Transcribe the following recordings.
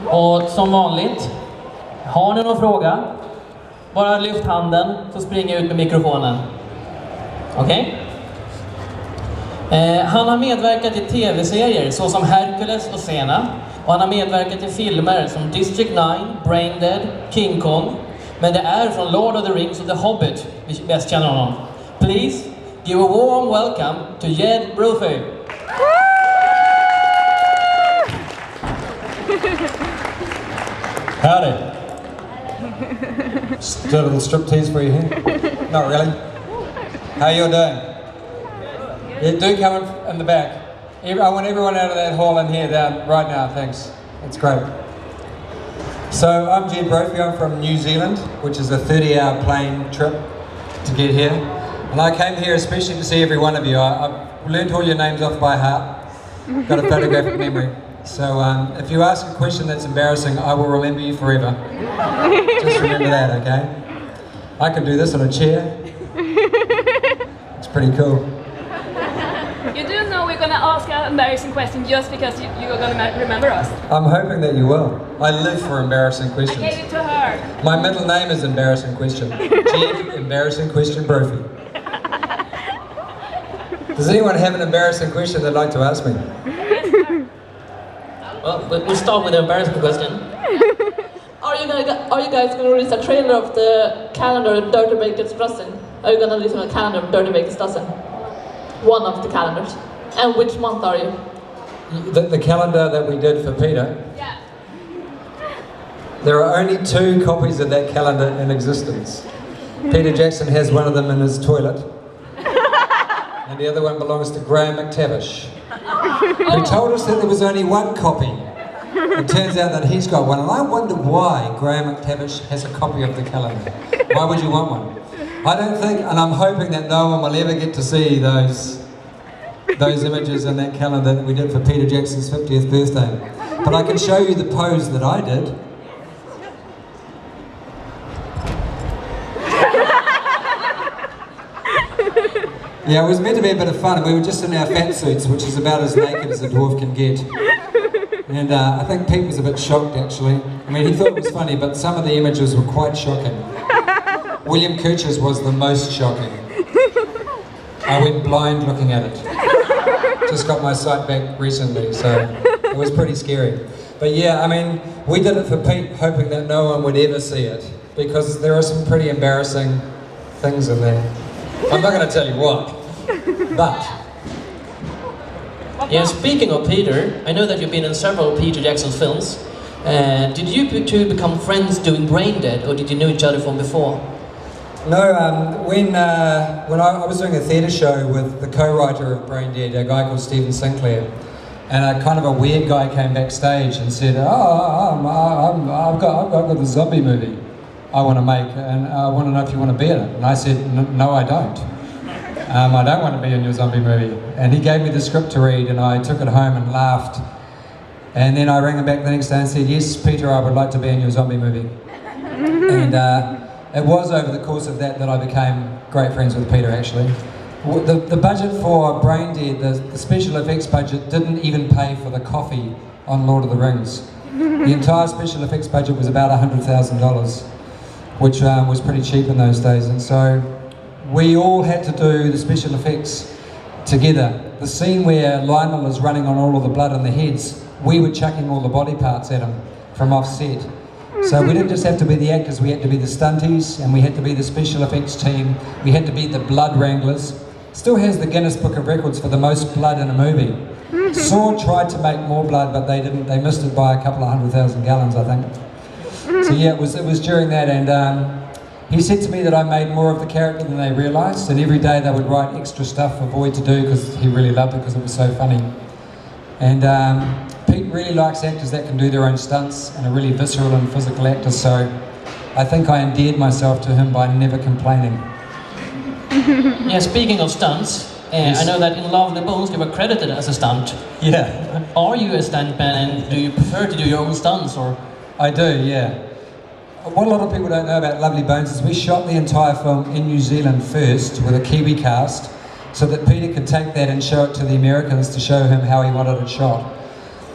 Och som vanligt, har ni någon fråga? Bara lyft handen så springer jag ut med mikrofonen. Okej? Han har medverkat i tv-serier såsom Hercules och Xena. Och han har medverkat i filmer som District 9, Brain Dead, King Kong. Men det är från Lord of the Rings och The Hobbit vi bäst känner honom. Please give a warm welcome to Jed Brophy. Howdy. Do a little striptease for you here? Not really. How you doing? Yeah, do come in the back. I want everyone out of that hall in here down right now, thanks. That's great. So I'm Jed Brophy, I'm from New Zealand, which is a 30-hour plane trip to get here. And I came here especially to see every one of you. I've learned all your names off by heart. Got a photographic memory. So if you ask a question that's embarrassing, I will remember you forever. Just remember that, okay? I can do this on a chair. It's pretty cool. You do know we're going to ask an embarrassing question just because you are going to remember us. I'm hoping that you will. I live for embarrassing questions. I gave it to her. My middle name is Embarrassing Question. Jed Embarrassing Question Brophy. Does anyone have an embarrassing question they'd like to ask me? Well, we'll start with the embarrassing question. Are you guys going to release a trailer of the calendar Dirty Baker's Dozen? Are you going to release a calendar of Dirty Baker's Dozen? One of the calendars. And which month are you? The calendar that we did for Peter? Yeah. There are only 2 copies of that calendar in existence. Peter Jackson has one of them in his toilet. And the other one belongs to Graham McTavish, who told us that there was only 1 copy. It turns out that he's got one, and I wonder why Graham McTavish has a copy of the calendar. Why would you want one? I don't think, and I'm hoping that no one will ever get to see those images in that calendar that we did for Peter Jackson's 50th birthday. But I can show you the pose that I did. Yeah, it was meant to be a bit of fun, and we were just in our fat suits, which is about as naked as a dwarf can get. And I think Pete was a bit shocked, actually. I mean, he thought it was funny, but some of the images were quite shocking. William Kirch's was the most shocking. I went blind looking at it. Just got my sight back recently, so it was pretty scary. But yeah, I mean, we did it for Pete, hoping that no one would ever see it, because there are some pretty embarrassing things in there. I'm not going to tell you what, but... Yeah, speaking of Peter, I know that you've been in several Peter Jackson's films. Did you two become friends doing Brain Dead, or did you know each other from before? No, when I was doing a theatre show with the co-writer of Brain Dead, a guy called Stephen Sinclair, and a kind of a weird guy came backstage and said, I've got the zombie movie I want to make, and I want to know if you want to be in it. And I said, no, I don't. I don't want to be in your zombie movie. And he gave me the script to read, and I took it home and laughed. And then I rang him back the next day and said, yes, Peter, I would like to be in your zombie movie. And it was over the course of that I became great friends with Peter, actually. The budget for Brain Dead, the special effects budget, didn't even pay for the coffee on Lord of the Rings. The entire special effects budget was about $100,000, which was pretty cheap in those days. And so we all had to do the special effects together. The scene where Lionel is running on all of the blood on the heads, we were chucking all the body parts at him from offset. So we didn't just have to be the actors, we had to be the stunties, and we had to be the special effects team, we had to be the blood wranglers. Still has the Guinness Book of Records for the most blood in a movie. Saw tried to make more blood, but they didn't. They missed it by a couple of 100,000 gallons, I think. So yeah, it was during that, and he said to me that I made more of the character than they realised, and every day they would write extra stuff for Void to do because he really loved it because it was so funny. And Pete really likes actors that can do their own stunts and are really visceral and physical actors, so I think I endeared myself to him by never complaining. Yeah, speaking of stunts, yes. I know that in Lovely Bones you were credited as a stunt. Yeah. Are you a stuntman, and do you prefer to do your own stunts, or? I do, yeah. What a lot of people don't know about Lovely Bones is we shot the entire film in New Zealand first with a Kiwi cast, so that Peter could take that and show it to the Americans to show him how he wanted it shot.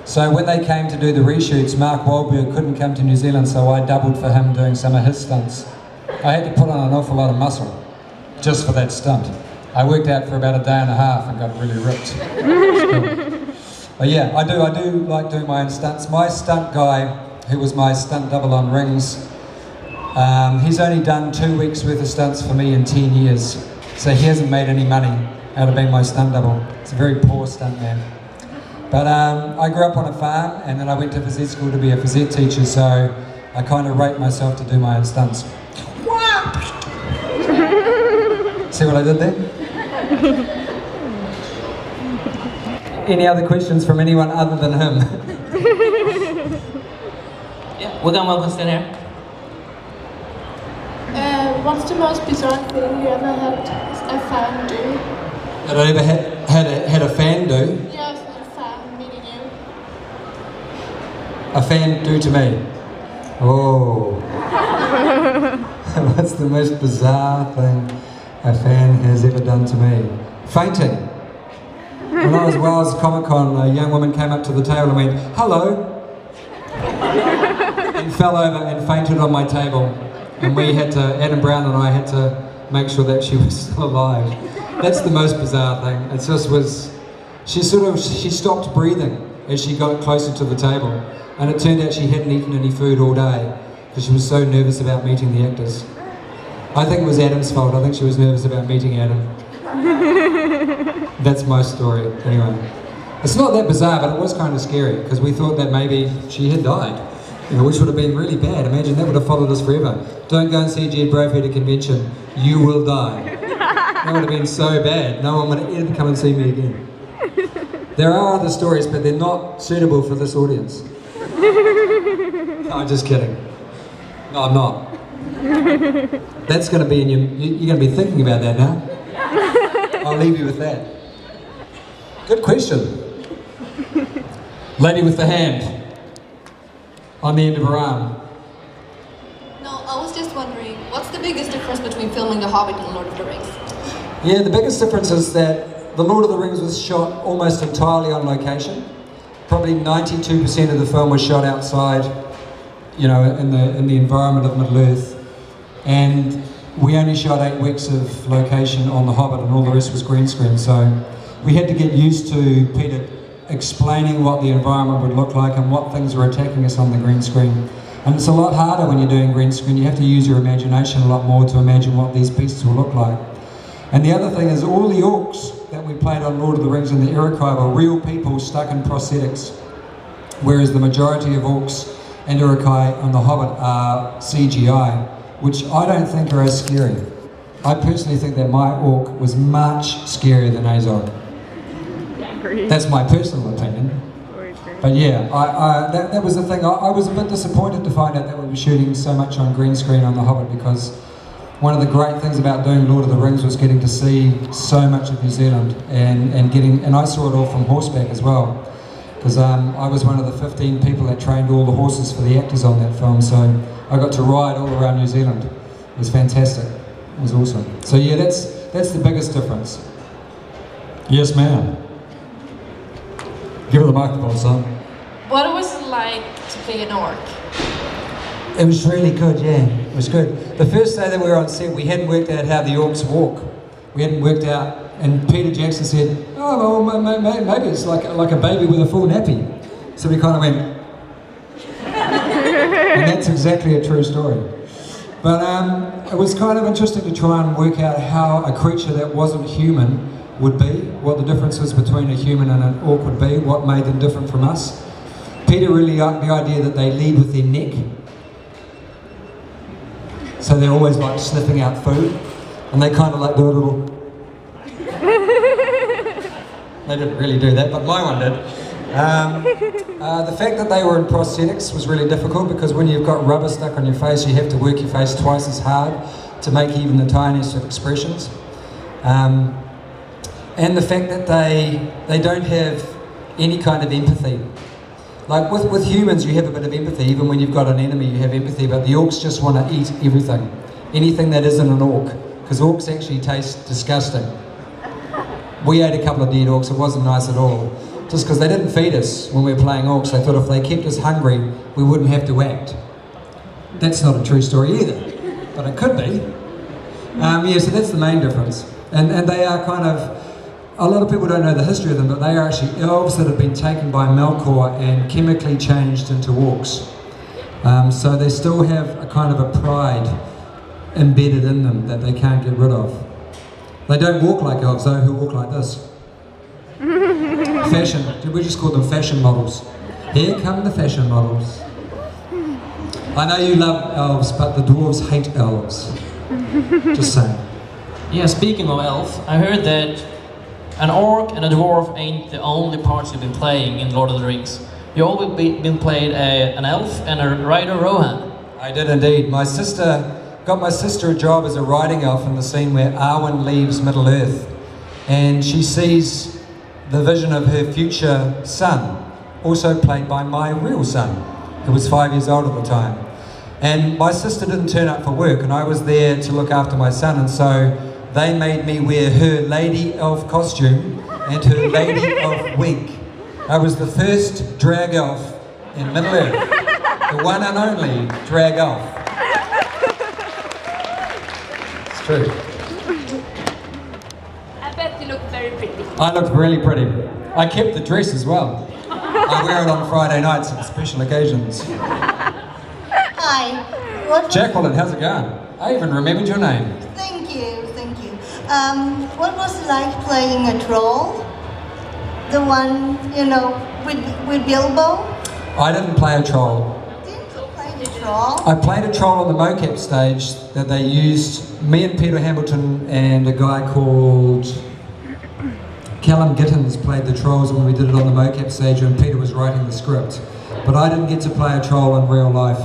So when they came to do the reshoots, Mark Wahlberg couldn't come to New Zealand, so I doubled for him doing some of his stunts. I had to put on an awful lot of muscle just for that stunt. I worked out for about a day and a half and got really ripped. But yeah, I do like doing my own stunts. My stunt guy, who was my stunt double on Rings, he's only done 2 weeks worth of stunts for me in 10 years. So he hasn't made any money out of being my stunt double. It's a very poor stunt man. But I grew up on a farm, and then I went to phys ed school to be a phys ed teacher, so I kind of rate myself to do my own stunts. See what I did there? Any other questions from anyone other than him? Yeah, we got one question here. What's the most bizarre thing you ever had a fan do? That I ever had a fan do? Yes, a fan meeting you. A fan do to me? Oh. What's the most bizarre thing a fan has ever done to me? Fainting. When I was Wales Comic Con, a young woman came up to the table and went, "Hello," and fell over and fainted on my table. And we had to, Adam Brown and I had to make sure that she was still alive. That's the most bizarre thing. It just was, she stopped breathing as she got closer to the table. And it turned out she hadn't eaten any food all day because she was so nervous about meeting the actors. I think it was Adam's fault. I think she was nervous about meeting Adam. That's my story, anyway. It's not that bizarre, but it was kind of scary because we thought that maybe she had died. You know, which would have been really bad. Imagine that would have followed us forever. Don't go and see Jed Brophy at a convention. You will die. That would have been so bad. No one would ever come and see me again. There are other stories, but they're not suitable for this audience. No, I'm just kidding. No, I'm not. That's going to be in your... You're going to be thinking about that now. I'll leave you with that. Good question. Lady with the hand. On the end of her arm. No, I was just wondering, what's the biggest difference between filming The Hobbit and Lord of the Rings? Yeah, the biggest difference is that The Lord of the Rings was shot almost entirely on location. Probably 92% of the film was shot outside, you know, in the environment of Middle-earth. And we only shot 8 weeks of location on The Hobbit, and all the rest was green screen. So we had to get used to Peter explaining what the environment would look like and what things were attacking us on the green screen. And it's a lot harder when you're doing green screen. You have to use your imagination a lot more to imagine what these beasts will look like. And the other thing is, all the orcs that we played on Lord of the Rings and the Iroquois were real people stuck in prosthetics, whereas the majority of orcs and Iroquois on The Hobbit are CGI, which I don't think are as scary. I personally think that my orc was much scarier than Azog. That's my personal opinion. But yeah, that was the thing. I was a bit disappointed to find out that we were shooting so much on green screen on The Hobbit, because one of the great things about doing Lord of the Rings was getting to see so much of New Zealand and I saw it all from horseback as well, because I was one of the 15 people that trained all the horses for the actors on that film, so I got to ride all around New Zealand. It was fantastic. It was awesome. So yeah, that's the biggest difference. Yes, ma'am. Give her the microphone, son. What was it like to play an orc? It was really good, yeah. It was good. The first day that we were on set, we hadn't worked out how the orcs walk. We hadn't worked out, and Peter Jackson said, "Oh, well, maybe it's like a baby with a full nappy." So we kind of went, and that's exactly a true story. But it was kind of interesting to try and work out how a creature that wasn't human would be, what the difference was between a human and an orc would be, what made them different from us. Peter really liked the idea that they lead with their neck. So they're always like sniffing out food, and they kind of like do a little... They didn't really do that, but my one did. The fact that they were in prosthetics was really difficult, because when you've got rubber stuck on your face, you have to work your face twice as hard to make even the tiniest of expressions. And the fact that they don't have any kind of empathy. Like with humans, you have a bit of empathy. Even when you've got an enemy, you have empathy, but the orcs just want to eat everything. Anything that isn't an orc, because orcs actually taste disgusting. We ate a couple of dead orcs, it wasn't nice at all. just because they didn't feed us when we were playing orcs. They thought if they kept us hungry, we wouldn't have to act. That's not a true story either, but it could be. Yeah, so that's the main difference. And they are kind of, a lot of people don't know the history of them, but they are actually elves that have been taken by Melkor and chemically changed into orcs. So they still have a kind of a pride embedded in them that they can't get rid of. They don't walk like elves though, who walk like this. Fashion, we just call them fashion models. Here come the fashion models. I know you love elves, but the dwarves hate elves. Just saying. Yeah, speaking of elf, I heard that an orc and a dwarf ain't the only parts you've been playing in Lord of the Rings. You always been played an elf and a rider Rohan. I did indeed. My sister got my sister a job as a riding elf in the scene where Arwen leaves Middle-earth, and she sees the vision of her future son, also played by my real son, who was 5 years old at the time. And my sister didn't turn up for work, and I was there to look after my son, and so they made me wear her lady elf costume and her lady elf wig. I was the first drag elf in Middle-earth, the one and only drag elf. It's true. I bet you look very pretty. I looked really pretty. I kept the dress as well. I wear it on Friday nights at special occasions. Hi. What? Jacqueline, how's it going? I even remembered your name. Thank you, thank you. What was it like playing a troll? The one, you know, with Bilbo? I didn't play a troll. Didn't you play the troll? I played a troll on the mocap stage that they used. Me and Peter Hamilton and a guy called Callum Gittins played the trolls when we did it on the mocap stage when Peter was writing the script. But I didn't get to play a troll in real life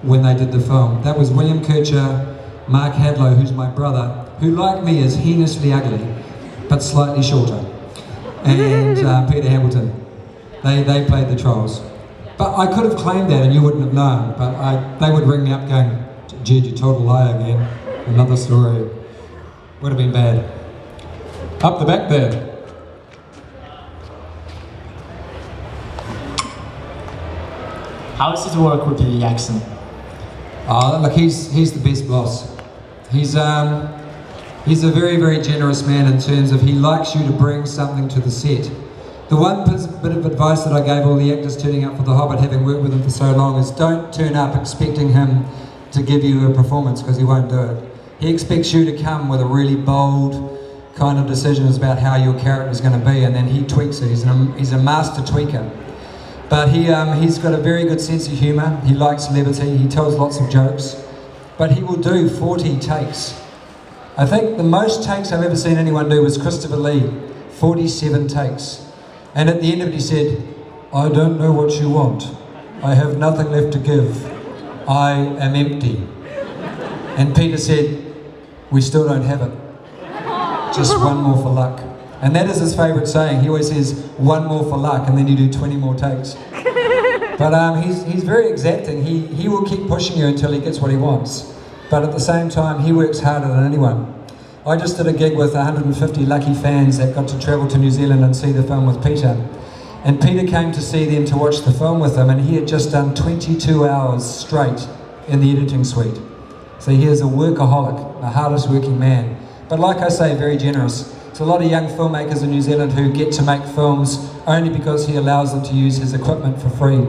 when they did the film. That was William Kircher, Mark Hadlow, who's my brother, who like me is heinously ugly, but slightly shorter, and Peter Hamilton. They played the trolls. But I could have claimed that and you wouldn't have known, but they would ring me up going, Jed, you told a lie again. Another story. Would have been bad. Up the back there. How does it work with Peter Jackson? Oh, look, he's the best boss. He's a very, very generous man in terms of he likes you to bring something to the set. The one bit of advice that I gave all the actors turning up for The Hobbit, having worked with him for so long, is don't turn up expecting him to give you a performance, because he won't do it. He expects you to come with a really bold kind of decisions about how your character is going to be, and then he tweaks it. He's a master tweaker. But he's got a very good sense of humour. He likes levity. He tells lots of jokes. But he will do 40 takes. I think the most takes I've ever seen anyone do was Christopher Lee, 47 takes. And at the end of it he said, I don't know what you want. I have nothing left to give. I am empty. And Peter said, we still don't have it. Just one more for luck. And that is his favourite saying. He always says, one more for luck, and then you do 20 more takes. But he's very exacting. He will keep pushing you until he gets what he wants. But at the same time, he works harder than anyone. I just did a gig with 150 lucky fans that got to travel to New Zealand and see the film with Peter. And Peter came to see them to watch the film with him, and he had just done 22 hours straight in the editing suite. So he is a workaholic, the hardest working man. But like I say, very generous. There's a lot of young filmmakers in New Zealand who get to make films only because he allows them to use his equipment for free.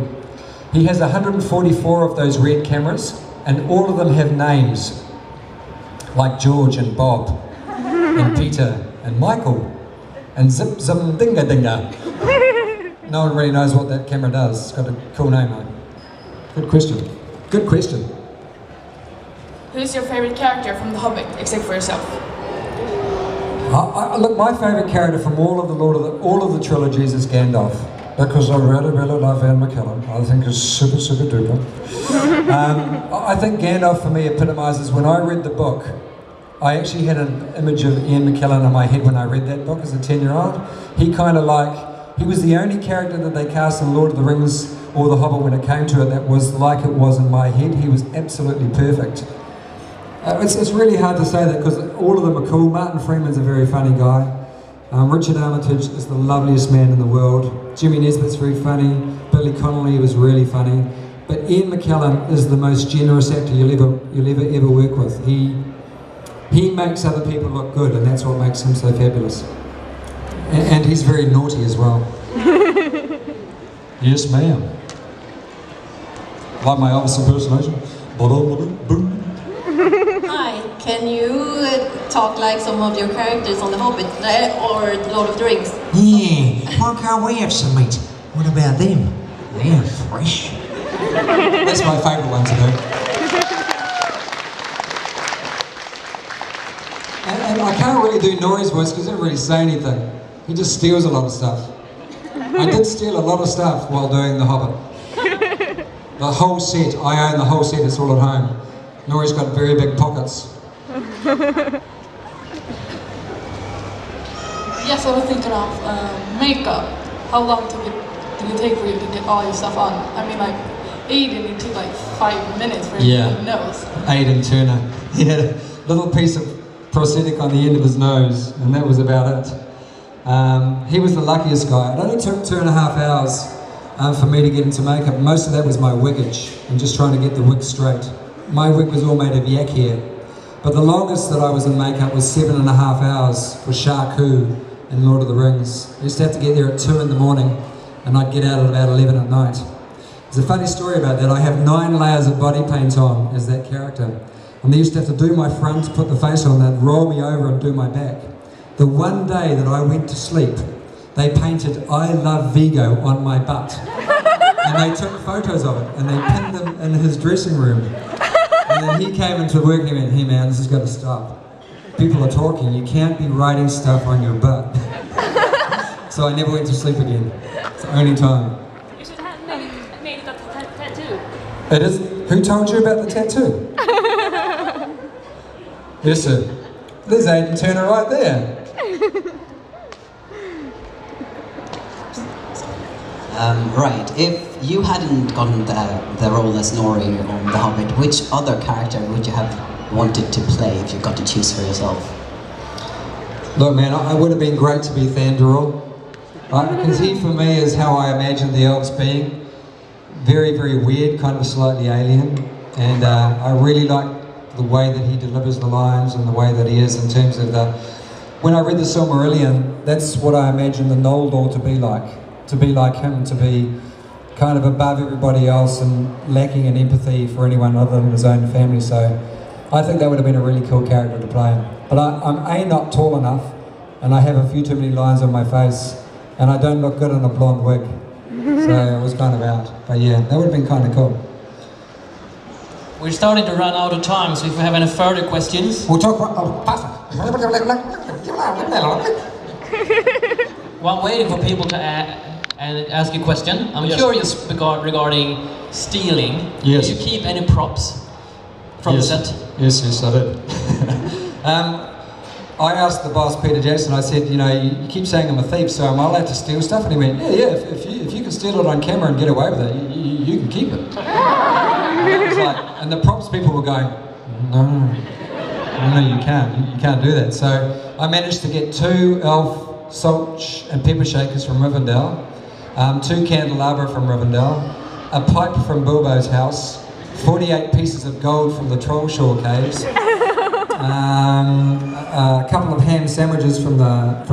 He has 144 of those red cameras, and all of them have names, like George and Bob, and Peter, and Michael, and Zip Zim Dinga Dinga. No one really knows what that camera does. It's got a cool name though. Good question. Good question. Who's your favourite character from The Hobbit, except for yourself? Look, my favourite character from all of the trilogies is Gandalf, because I really, really love Ian McKellen. I think he's super, super duper. I think Gandalf for me epitomises, when I read the book, I actually had an image of Ian McKellen in my head when I read that book as a 10-year-old. He was the only character that they cast in Lord of the Rings or The Hobbit when it came to it that was like it was in my head. He was absolutely perfect. It's really hard to say that because all of them are cool. Martin Freeman's a very funny guy. Richard Armitage is the loveliest man in the world. Jimmy Nesbitt's very funny. Billy Connolly was really funny. But Ian McKellen is the most generous actor you'll ever work with. He makes other people look good, and that's what makes him so fabulous. And he's very naughty as well. Yes, ma'am. Like my Elvis impersonation. Hi, can you talk like some of your characters on The Hobbit or Lord of the Rings? Yeah, why can't we have some meat? What about them? They're fresh. That's my favourite one to do. And I can't really do Nori's voice because he doesn't really say anything. He just steals a lot of stuff. I did steal a lot of stuff while doing The Hobbit. The whole set, I own the whole set, it's all at home. Nori's got very big pockets. Yes, I was thinking of makeup. How long did it take for you to get all your stuff on? I mean, like, Aiden, it took like 5 minutes for him to get nose. Aidan Turner. He had a little piece of prosthetic on the end of his nose, and that was about it. He was the luckiest guy. It only took 2.5 hours for me to get into makeup. Most of that was my wiggage and just trying to get the wig straight. My wig was all made of yak hair, but the longest that I was in makeup was 7.5 hours for Sharku in Lord of the Rings. I used to have to get there at 2 in the morning, and I'd get out at about 11 at night. There's a funny story about that. I have 9 layers of body paint on as that character, and they used to have to do my front, put the face on, then roll me over and do my back. The one day that I went to sleep, they painted "I love Vigo" on my butt. And they took photos of it and they pinned them in his dressing room. And then he came into work and he went, "Hey man, this has got to stop. People are talking, you can't be writing stuff on your butt." So I never went to sleep again. It's the only time. You should have made it a tattoo. It is. Who told you about the tattoo? Yes sir. There's Aidan Turner right there. Right, if you hadn't gotten the role as Nori on The Hobbit, which other character would you have wanted to play if you got to choose for yourself? Look man, I would have been great to be Thandorol. Because he for me is how I imagined the elves being. Very, very weird, kind of slightly alien. And I really like the way that he delivers the lines and the way that he is in terms of the... When I read the Silmarillion, that's what I imagined the Noldor to be like. To be like him, to be kind of above everybody else and lacking in empathy for anyone other than his own family. So I think that would have been a really cool character to play. But I'm not tall enough, and I have a few too many lines on my face, and I don't look good in a blonde wig. So I was kind of out. But yeah, that would have been kind of cool. We're starting to run out of time, so if we have any further questions... We'll talk about... Well, I'm waiting for people to ask a question. I'm curious regarding stealing. Yes. Did you keep any props from the set? Yes, I did. I asked the boss, Peter Jackson, I said, you know, you keep saying I'm a thief, so am I allowed to steal stuff? And he went, yeah, if you can steal it on camera and get away with it, you can keep it. And the props people were going, no, you can't do that. So I managed to get 2 elf salt and pepper shakers from Rivendell, 2 candelabra from Rivendell, a pipe from Bilbo's house, 48 pieces of gold from the Trollshore caves, a couple of ham sandwiches from the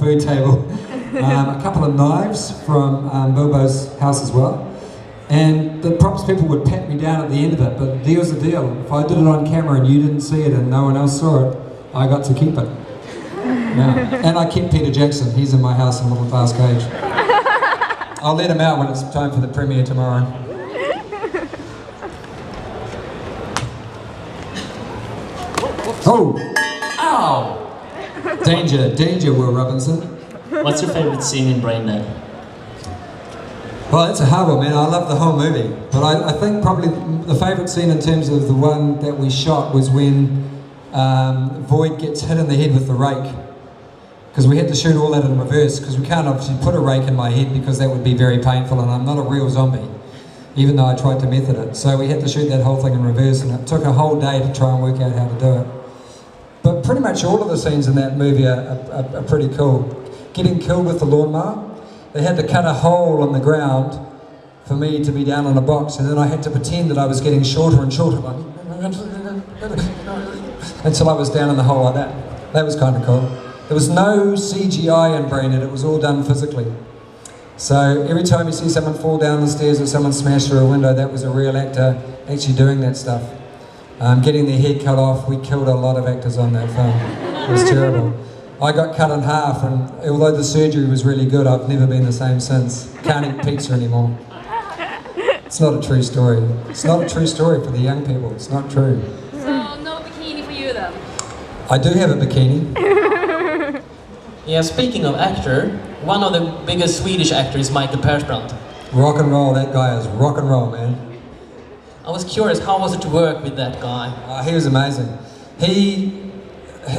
food table, a couple of knives from Bilbo's house as well. And the props people would pat me down at the end of it, but the deal's the deal. If I did it on camera and you didn't see it and no one else saw it, I got to keep it. Yeah. And I kept Peter Jackson. He's in my house in a little glass cage. I'll let him out when it's time for the premiere tomorrow. Oh! Ow! Danger, Will Robinson. What's your favorite scene in Braindead? Well, that's a hard one, man. I love the whole movie. But I think probably the favourite scene in terms of the one that we shot was when Void gets hit in the head with the rake. Because we had to shoot all that in reverse, because we can't obviously put a rake in my head because that would be very painful, and I'm not a real zombie, even though I tried to method it. So we had to shoot that whole thing in reverse, and it took a whole day to try and work out how to do it. But pretty much all of the scenes in that movie are pretty cool. Getting killed with the lawnmower, they had to cut a hole in the ground for me to be down on a box, and then I had to pretend that I was getting shorter and shorter, like, until I was down in the hole like that. That was kind of cool. There was no CGI in Braindead, it was all done physically. So every time you see someone fall down the stairs or someone smash through a window, that was a real actor actually doing that stuff. Getting their head cut off, we killed a lot of actors on that film. It was terrible. I got cut in half, and although the surgery was really good, I've never been the same since. Can't eat pizza anymore. It's not a true story. It's not a true story for the young people. It's not true. So no bikini for you then? I do have a bikini. Yeah, speaking of actor, one of the biggest Swedish actors is Michael Persbrandt. Rock and roll, that guy is rock and roll, man. I was curious, how was it to work with that guy? He was amazing.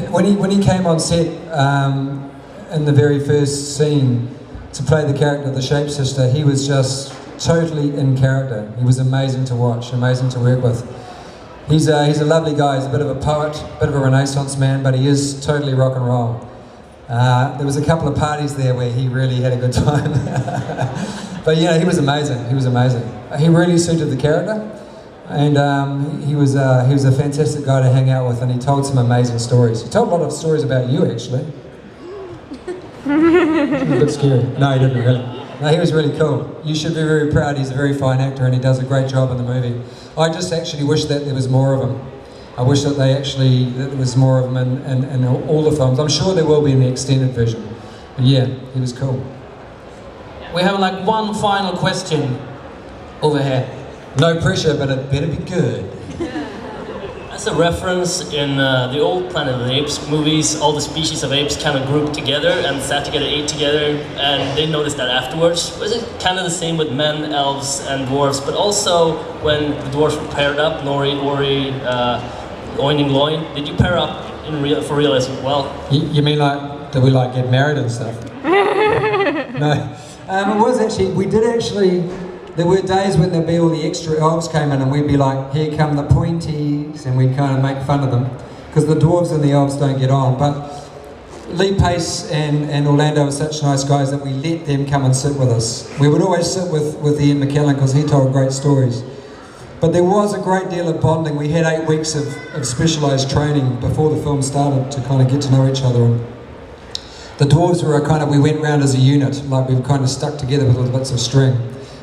When he came on set in the very first scene to play the character of the Shapeshifter, he was just totally in character. He was amazing to watch, amazing to work with. He's a lovely guy. He's a bit of a poet, a bit of a Renaissance man, but he is totally rock and roll. There was a couple of parties there where he really had a good time. But yeah, he was amazing. He was amazing. He really suited the character, and he was a fantastic guy to hang out with, and he told some amazing stories. He told a lot of stories about you, actually. A bit scary. No, he didn't really. No, he was really cool. You should be very proud. He's a very fine actor, and he does a great job in the movie. I just actually wish that there was more of him. I wish that there was more of him in all the films. I'm sure there will be in the extended version. But yeah, he was cool. We have like one final question over here. No pressure, but it better be good. As a reference, in the old Planet of the Apes movies, all the species of apes kind of grouped together and sat together, ate together, and they noticed that afterwards. Was it kind of the same with men, elves, and dwarves, but also when the dwarves were paired up, Nori, Ori, Oining Loin, did you pair up for real as well? You mean like, did we like get married and stuff? No. It was actually, there were days when there'd be all the extra elves came in and we'd be like, here come the pointies, and we'd kind of make fun of them, because the dwarves and the elves don't get on. But Lee Pace and Orlando were such nice guys that we let them come and sit with us. We would always sit with Ian McKellen because he told great stories. But there was a great deal of bonding. We had 8 weeks of specialised training before the film started to kind of get to know each other. And the dwarves were we went round as a unit, like we were kind of stuck together with little bits of string.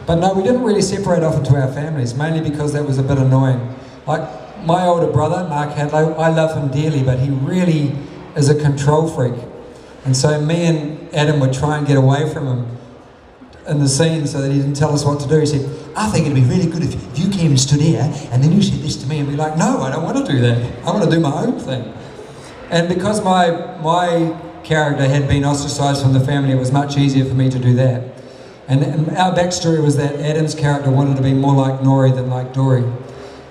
But no, we didn't really separate off into our families, mainly because that was a bit annoying. Like, my older brother, Mark Hadlow, I love him dearly, but he really is a control freak. And so me and Adam would try and get away from him in the scene so that he didn't tell us what to do. He said, I think it'd be really good if you came and stood here, and then you said this to me, and be like, no, I don't want to do that. I want to do my own thing. And because my character had been ostracised from the family, it was much easier for me to do that. And our backstory was that Adam's character wanted to be more like Nori than like Dory.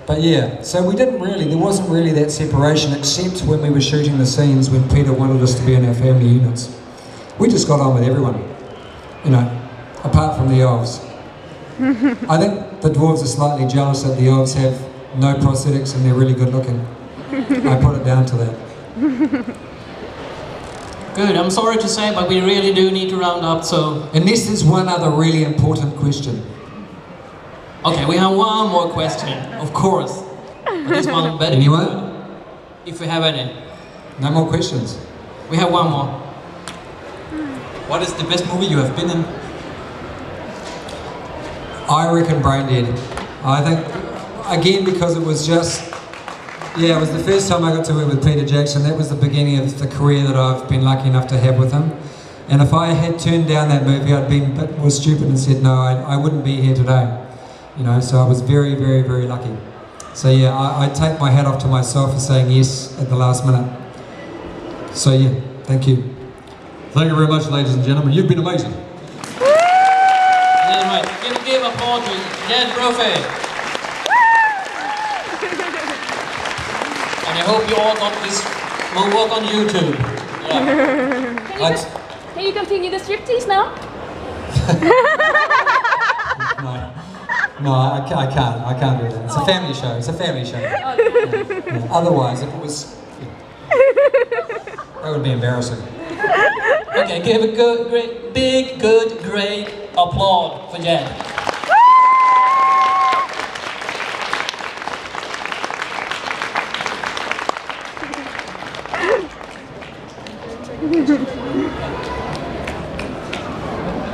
But yeah, so there wasn't really that separation, except when we were shooting the scenes when Peter wanted us to be in our family units. We just got on with everyone, apart from the elves. I think the dwarves are slightly jealous that the elves have no prosthetics and they're really good looking. I put it down to that. Good, I'm sorry to say, but we really do need to round up, so... Unless there's one other really important question. Okay, we have one more question, of course. But this one better be good, if we have any. No more questions. We have one more. What is the best movie you have been in? I reckon Braindead. I think, again, because it was just... Yeah, it was the first time I got to work with Peter Jackson. That was the beginning of the career that I've been lucky enough to have with him. And if I had turned down that movie, I'd been a bit more stupid and said, no, I wouldn't be here today. So I was very, very, very lucky. So yeah, I take my hat off to myself for saying yes at the last minute. So yeah, thank you. Thank you very much, ladies and gentlemen. You've been amazing. Give applause to Jed Brophy. And I hope you all got this moonwalk on YouTube. Yeah. Can you continue the striptease now? No, I can't do that. It's a family show. It's a family show. Yeah. Otherwise, if it was... that would be embarrassing. Okay, give a good, great, big, good, great applaud for Jed.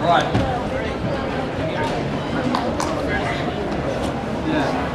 Right. Yeah.